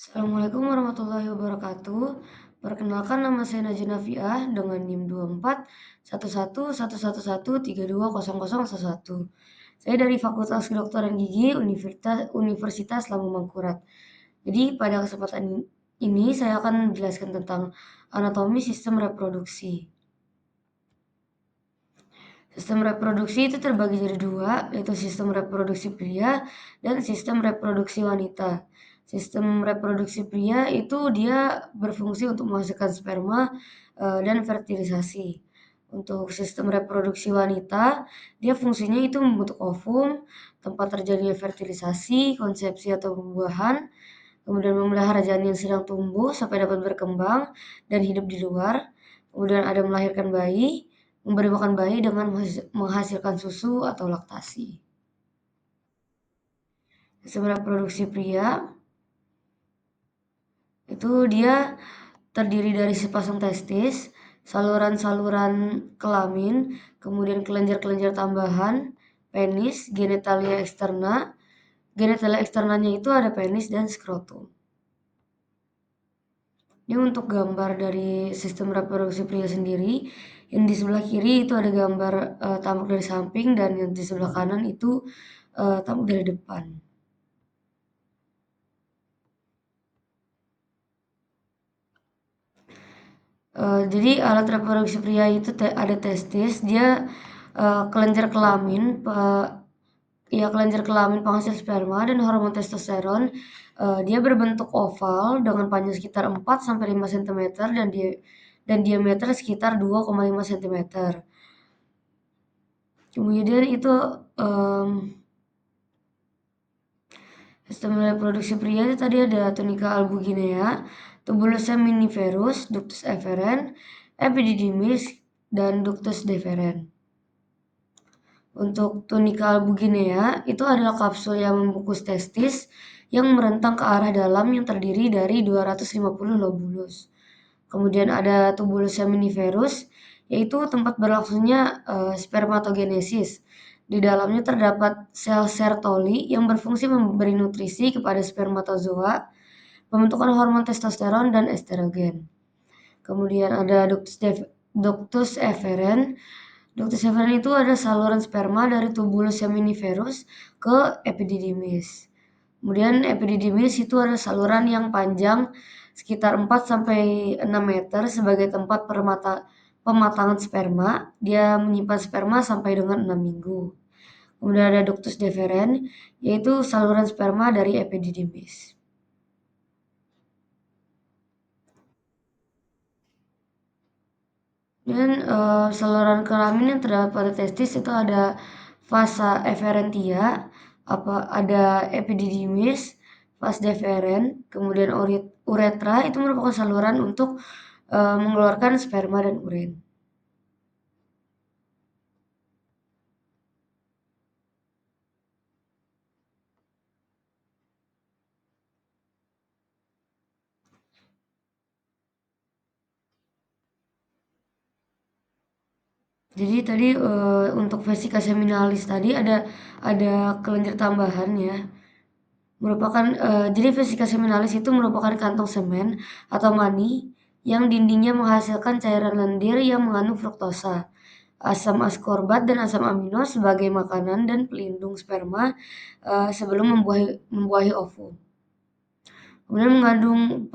Assalamualaikum warahmatullahi wabarakatuh. Perkenalkan nama saya Najina Nafiah dengan NIM 241111320011. Saya dari Fakultas Kedokteran Gigi Universitas Lambung Mangkurat. Jadi pada kesempatan ini saya akan menjelaskan tentang anatomi sistem reproduksi. Sistem reproduksi itu terbagi jadi dua, yaitu sistem reproduksi pria dan sistem reproduksi wanita. Sistem reproduksi pria itu dia berfungsi untuk menghasilkan sperma dan fertilisasi. Untuk sistem reproduksi wanita, dia fungsinya itu membentuk ovum, tempat terjadinya fertilisasi, konsepsi atau pembuahan, kemudian memelihara janin yang sedang tumbuh sampai dapat berkembang dan hidup di luar, kemudian ada melahirkan bayi, memberi makan bayi dengan menghasilkan susu atau laktasi. Sistem reproduksi pria itu dia terdiri dari sepasang testis, saluran-saluran kelamin, kemudian kelenjar-kelenjar tambahan, penis, genitalia eksterna. Genitalia eksternanya itu ada penis dan skrotum. Ini untuk gambar dari sistem reproduksi pria sendiri. Yang di sebelah kiri itu ada gambar tampak dari samping, dan yang di sebelah kanan itu tampak dari depan. Jadi alat reproduksi pria itu ada testis, dia kelenjar kelamin, kelenjar kelamin penghasil sperma dan hormon testosteron. Dia berbentuk oval dengan panjang sekitar 4 sampai 5 cm dan diameter sekitar 2,5 cm. Kemudian itu sistem reproduksi pria itu tadi ada tunica albuginea, tubulus seminiferus, ductus efferens, epididymis, dan ductus deferens. Untuk tunica albuginea itu adalah kapsul yang membungkus testis yang merentang ke arah dalam yang terdiri dari 250 lobulus. Kemudian ada tubulus seminiferus, yaitu tempat berlangsungnya spermatogenesis. Di dalamnya terdapat sel Sertoli yang berfungsi memberi nutrisi kepada spermatozoa, pembentukan hormon testosteron dan estrogen. Kemudian ada ductus efferens. Ductus efferens itu ada saluran sperma dari tubulus seminiferus ke epididymis. Kemudian epididymis itu ada saluran yang panjang sekitar 4 sampai 6 meter sebagai tempat pematangan sperma. Dia menyimpan sperma sampai dengan 6 minggu. Kemudian ada ductus deferens, yaitu saluran sperma dari epididymis. Dan saluran kelamin yang terdapat pada testis itu ada vasa efferentia, ada epididymis, vas deferens, kemudian uretra itu merupakan saluran untuk mengeluarkan sperma dan urin. Jadi tadi untuk vesica seminalis tadi ada kelenjar tambahan ya. Jadi vesica seminalis itu merupakan kantong semen atau mani yang dindingnya menghasilkan cairan lendir yang mengandung fruktosa, asam askorbat dan asam amino sebagai makanan dan pelindung sperma sebelum membuahi ovum. Kemudian mengandung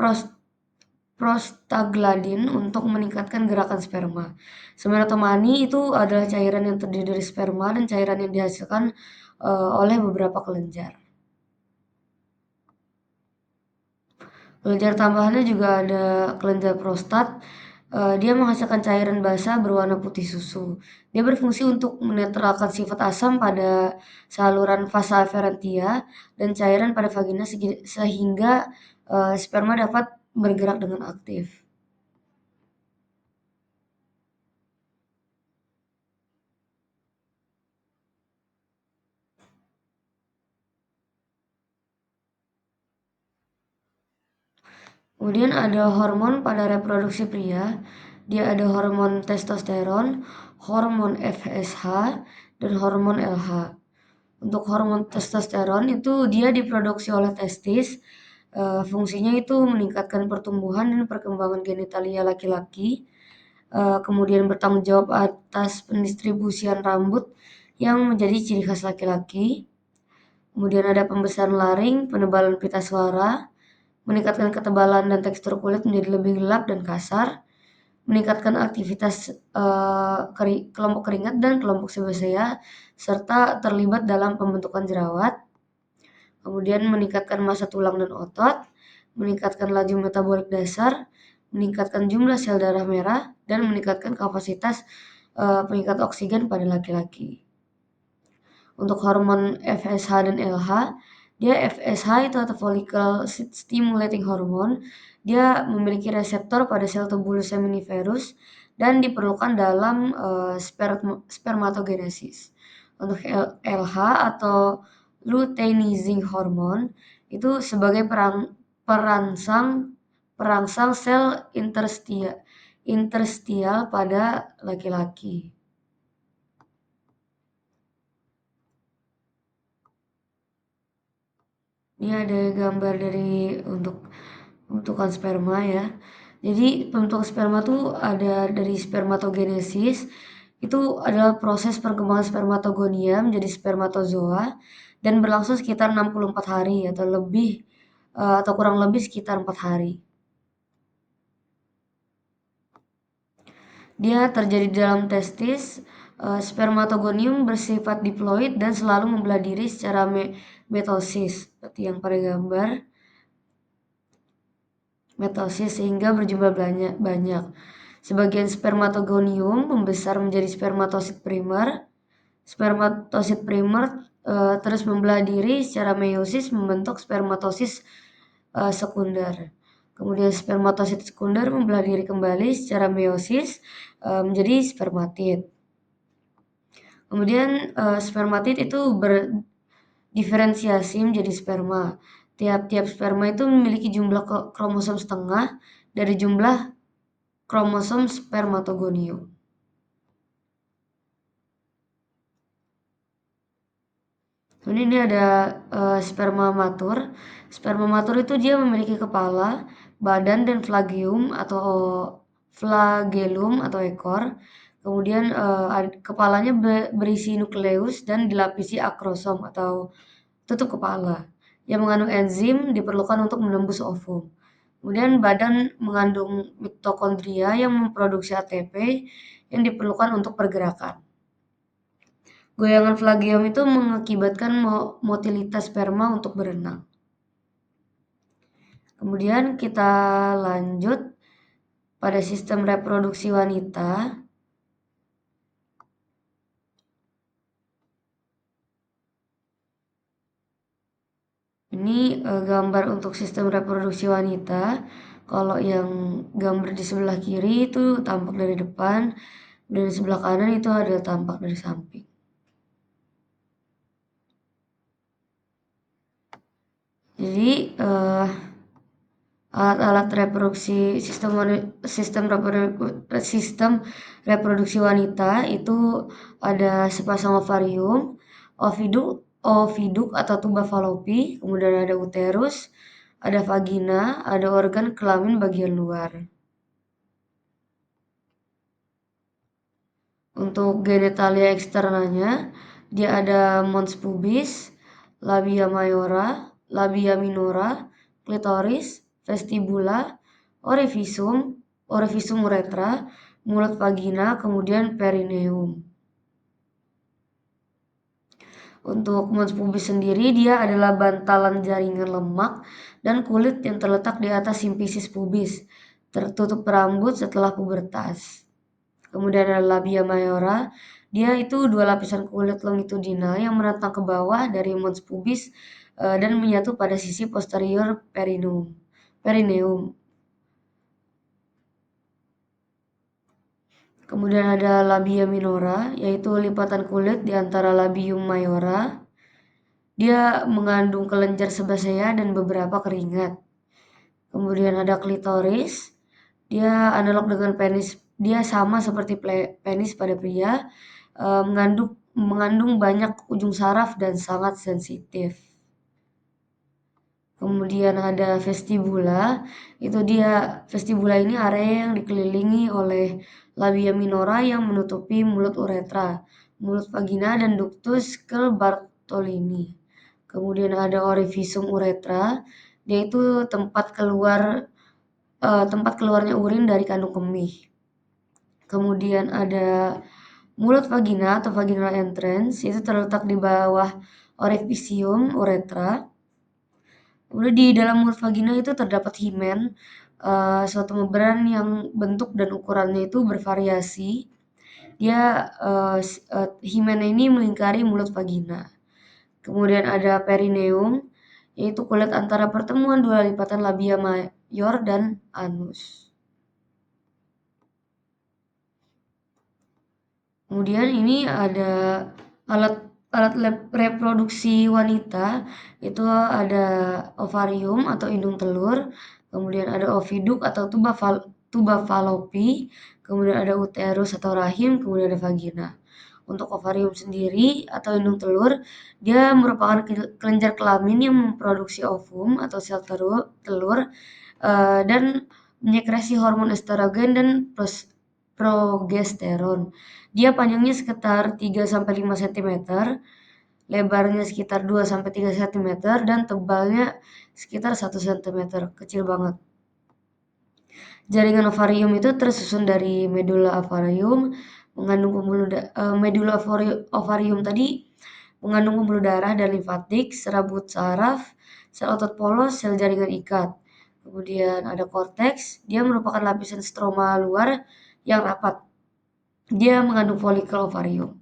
prostaglandin untuk meningkatkan gerakan sperma. Semen atau mani itu adalah cairan yang terdiri dari sperma dan cairan yang dihasilkan oleh beberapa kelenjar. Kelenjar tambahannya juga ada kelenjar prostat. Dia menghasilkan cairan basah berwarna putih susu. Dia berfungsi untuk menetralkan sifat asam pada saluran vasa efferentia dan cairan pada vagina sehingga sperma dapat bergerak dengan aktif. Kemudian ada hormon pada reproduksi pria. Dia ada hormon testosteron, hormon FSH, dan hormon LH. Untuk hormon testosteron itu dia diproduksi oleh testis. Fungsinya itu meningkatkan pertumbuhan dan perkembangan genitalia laki-laki, kemudian bertanggung jawab atas pendistribusian rambut yang menjadi ciri khas laki-laki. Kemudian ada pembesaran laring, penebalan pita suara, meningkatkan ketebalan dan tekstur kulit menjadi lebih gelap dan kasar, meningkatkan aktivitas kelompok keringat dan kelompok sebesea, serta terlibat dalam pembentukan jerawat. Kemudian meningkatkan massa tulang dan otot, meningkatkan laju metabolik dasar, meningkatkan jumlah sel darah merah, dan meningkatkan kapasitas pengikat oksigen pada laki-laki. Untuk hormon FSH dan LH, dia FSH itu atau follicle stimulating hormone, dia memiliki reseptor pada sel tubulus seminiferus dan diperlukan dalam spermatogenesis. Untuk LH atau luteinizing hormone itu sebagai perangsang sel interstial pada laki-laki. Ini ada gambar dari untuk pembentukan sperma ya. Jadi pembentukan sperma tuh ada dari spermatogenesis, itu adalah proses perkembangan spermatogonia menjadi spermatozoa dan berlangsung sekitar 64 hari atau lebih atau kurang lebih sekitar 4 hari. Dia terjadi di dalam testis. Spermatogonium bersifat diploid dan selalu membelah diri secara metosis, seperti yang pada gambar. Metosis sehingga berjumlah banyak. Sebagian spermatogonium membesar menjadi spermatosit primer. Spermatosit primer terus membelah diri secara meiosis membentuk spermatosis sekunder. Kemudian spermatosit sekunder membelah diri kembali secara meiosis menjadi spermatid. Kemudian spermatid itu berdiferensiasi menjadi sperma. Tiap-tiap sperma itu memiliki jumlah kromosom setengah dari jumlah kromosom spermatogonium. Kemudian ini ada sperma matur. Sperma matur itu dia memiliki kepala, badan, dan flagellum atau ekor. Kemudian kepalanya berisi nukleus dan dilapisi akrosom atau tutup kepala yang mengandung enzim diperlukan untuk menembus ovum. Kemudian badan mengandung mitokondria yang memproduksi ATP yang diperlukan untuk pergerakan. Goyangan flageom itu mengakibatkan motilitas sperma untuk berenang. Kemudian kita lanjut pada sistem reproduksi wanita. Ini gambar untuk sistem reproduksi wanita. Kalau yang gambar di sebelah kiri itu tampak dari depan, dan di sebelah kanan itu adalah tampak dari samping. Jadi alat-alat reproduksi sistem reproduksi wanita itu ada sepasang ovarium, oviduk atau tuba falopi, kemudian ada uterus, ada vagina, ada organ kelamin bagian luar. Untuk genitalia eksternalnya, dia ada mons pubis, labia mayora, labia minora, klitoris, vestibula, orificium uretra, mulut vagina, kemudian perineum. Untuk mons pubis sendiri, dia adalah bantalan jaringan lemak dan kulit yang terletak di atas simfisis pubis, tertutup rambut setelah pubertas. Kemudian ada labia mayora, dia itu 2 lapisan kulit longitudinal yang merentang ke bawah dari mons pubis dan menyatu pada sisi posterior perineum. Kemudian ada labia minora, yaitu lipatan kulit di antara labium mayora. Dia mengandung kelenjar sebasea dan beberapa keringat. Kemudian ada klitoris, dia analog dengan penis, dia sama seperti penis pada pria, mengandung banyak ujung saraf dan sangat sensitif. Kemudian ada vestibula, itu dia vestibula ini area yang dikelilingi oleh labia minora yang menutupi mulut uretra, mulut vagina, dan ductus Bartolini. Kemudian ada orificium uretra, yaitu tempat keluarnya urin dari kandung kemih. Kemudian ada mulut vagina atau vaginal entrance, itu terletak di bawah orificium uretra. Kemudian di dalam mulut vagina itu terdapat himen, suatu membran yang bentuk dan ukurannya itu bervariasi. Dia himen ini melingkari mulut vagina. Kemudian ada perineum, yaitu kulit antara pertemuan dua lipatan labia mayor dan anus. Kemudian ini ada alat alat reproduksi wanita, itu ada ovarium atau indung telur, kemudian ada oviduk atau tuba falopi, kemudian ada uterus atau rahim, kemudian ada vagina. Untuk ovarium sendiri atau indung telur, dia merupakan kelenjar kelamin yang memproduksi ovum atau sel telur, dan menyekresi hormon estrogen dan progesteron. Dia panjangnya sekitar 3-5 cm, lebarnya sekitar 2-3 cm, dan tebalnya sekitar 1 cm, kecil banget. Jaringan ovarium itu tersusun dari medula ovarium, mengandung medula ovarium tadi mengandung pembuluh darah dan limfatik, serabut saraf, sel otot polos, sel jaringan ikat. Kemudian ada korteks, dia merupakan lapisan stroma luar yang rapat. Dia mengandung folikel ovarium.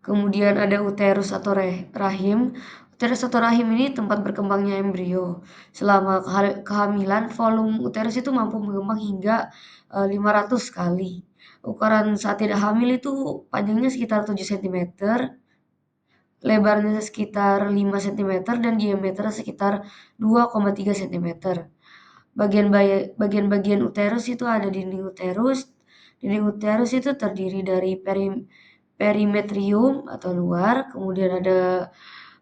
Kemudian ada uterus atau rahim. Uterus atau rahim ini tempat berkembangnya embrio. Selama kehamilan, volume uterus itu mampu mengembang hingga 500 kali. Ukuran saat tidak hamil itu panjangnya sekitar 7 cm, lebarnya sekitar 5 cm, dan diameternya sekitar 2,3 cm. Bagian-bagian uterus itu ada dinding uterus. Dinding uterus itu terdiri dari perimetrium atau luar, kemudian ada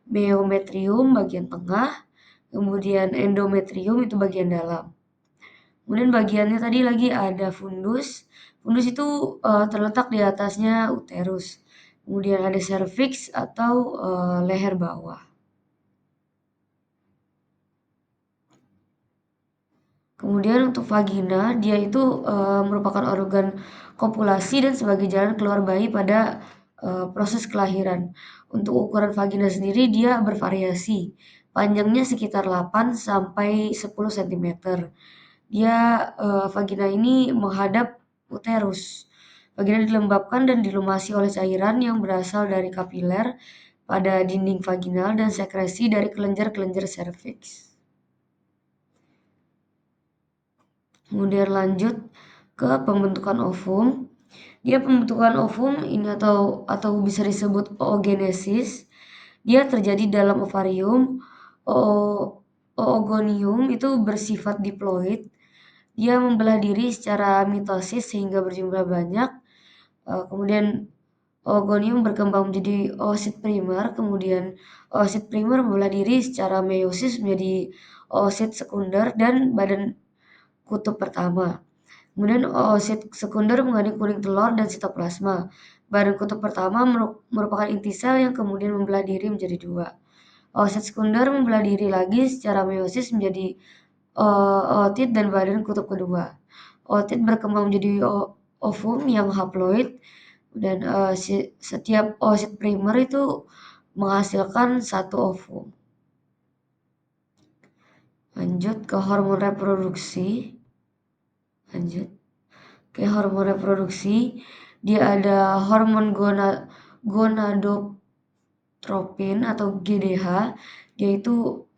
meometrium bagian tengah, kemudian endometrium itu bagian dalam. Kemudian bagiannya tadi lagi ada fundus. Fundus itu terletak di atasnya uterus. Kemudian ada cervix atau leher bawah. Kemudian untuk vagina, dia itu merupakan organ kopulasi dan sebagai jalan keluar bayi pada proses kelahiran. Untuk ukuran vagina sendiri dia bervariasi. Panjangnya sekitar 8-10 cm. Vagina ini menghadap uterus. Vagina dilembabkan dan dilumasi oleh cairan yang berasal dari kapiler pada dinding vaginal dan sekresi dari kelenjar-kelenjar serviks. Kemudian lanjut ke pembentukan ovum. Dia pembentukan ovum ini atau bisa disebut oogenesis. Dia terjadi dalam ovarium. Oogonium itu bersifat diploid. Dia membelah diri secara mitosis sehingga berjumlah banyak. Kemudian oogonium berkembang menjadi oosit primer. Kemudian oosit primer membelah diri secara meiosis menjadi oosit sekunder dan badan kutub pertama. Kemudian oosit sekunder mengandung kuning telur dan sitoplasma. Badan kutub pertama merupakan inti sel yang kemudian membelah diri menjadi dua. Oosit sekunder membelah diri lagi secara meiosis menjadi ootit dan badan kutub kedua. Ootit berkembang menjadi ovum yang haploid, dan setiap oosit primer itu menghasilkan satu ovum. Lanjut ke hormon reproduksi. Hormon reproduksi, dia ada hormon gonadotropin atau GDH. Dia itu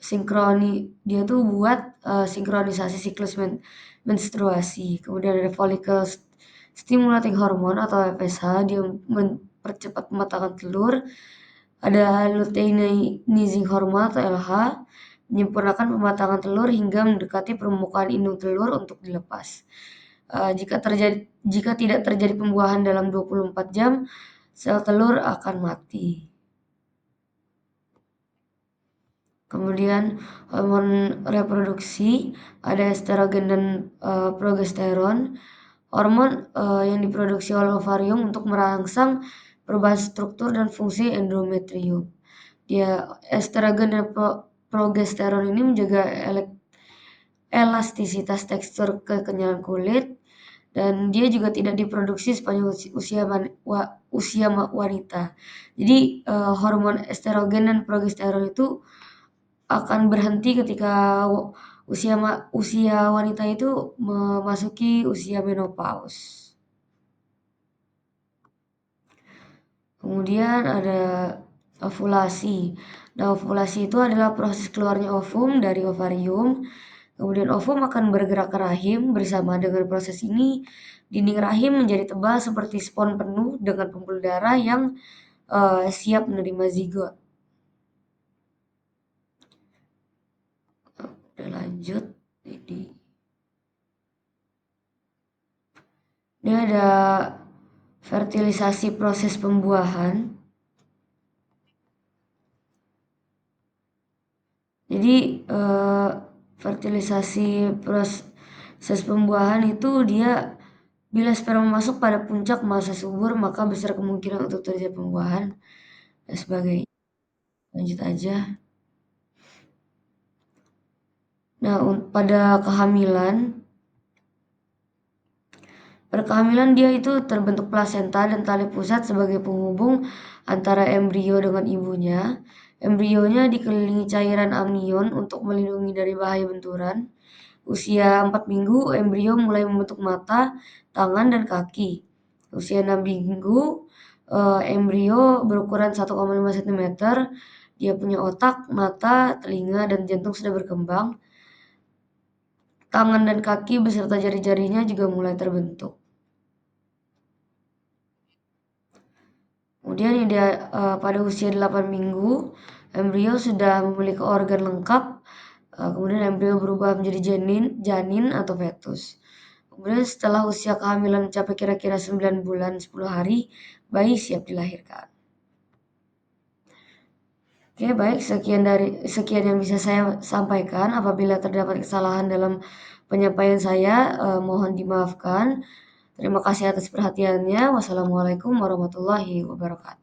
buat sinkronisasi siklus menstruasi. Kemudian ada follicle stimulating hormone atau FSH, dia mempercepat pematangan telur. Ada luteinizing hormone atau LH, menyempurnakan pematangan telur hingga mendekati permukaan indung telur untuk dilepas. Jika tidak terjadi pembuahan dalam 24 jam, sel telur akan mati. Kemudian hormon reproduksi ada estrogen dan progesteron. Hormon yang diproduksi oleh ovarium untuk merangsang perubahan struktur dan fungsi endometrium. Dia estrogen dan progesteron ini menjaga elastisitas tekstur kekenyalan kulit, dan dia juga tidak diproduksi sepanjang usia wanita. Jadi hormon estrogen dan progesteron itu akan berhenti ketika usia wanita itu memasuki usia menopause. Kemudian ada ovulasi. Nah, ovulasi itu adalah proses keluarnya ovum dari ovarium. Kemudian ovum akan bergerak ke rahim. Bersama dengan proses ini, dinding rahim menjadi tebal seperti spons penuh dengan pembuluh darah yang siap menerima zigot. Udah lanjut. Ini ada fertilisasi proses pembuahan. Jadi fertilisasi proses pembuahan itu dia bila sperma masuk pada puncak masa subur, maka besar kemungkinan untuk terjadi pembuahan dan sebagainya. Lanjut aja. Nah, pada kehamilan dia itu terbentuk plasenta dan tali pusat sebagai penghubung antara embrio dengan ibunya. Embrionya dikelilingi cairan amnion untuk melindungi dari bahaya benturan. Usia 4 minggu, embrio mulai membentuk mata, tangan, dan kaki. Usia 6 minggu, embrio berukuran 1,5 cm. Dia punya otak, mata, telinga, dan jantung sudah berkembang. Tangan dan kaki beserta jari-jarinya juga mulai terbentuk. Kemudian pada usia 8 minggu, embrio sudah memiliki organ lengkap. Kemudian embrio berubah menjadi janin atau fetus. Kemudian setelah usia kehamilan mencapai kira-kira 9 bulan 10 hari, bayi siap dilahirkan. Oke, baik, sekian yang bisa saya sampaikan. Apabila terdapat kesalahan dalam penyampaian saya, mohon dimaafkan. Terima kasih atas perhatiannya. Wassalamualaikum warahmatullahi wabarakatuh.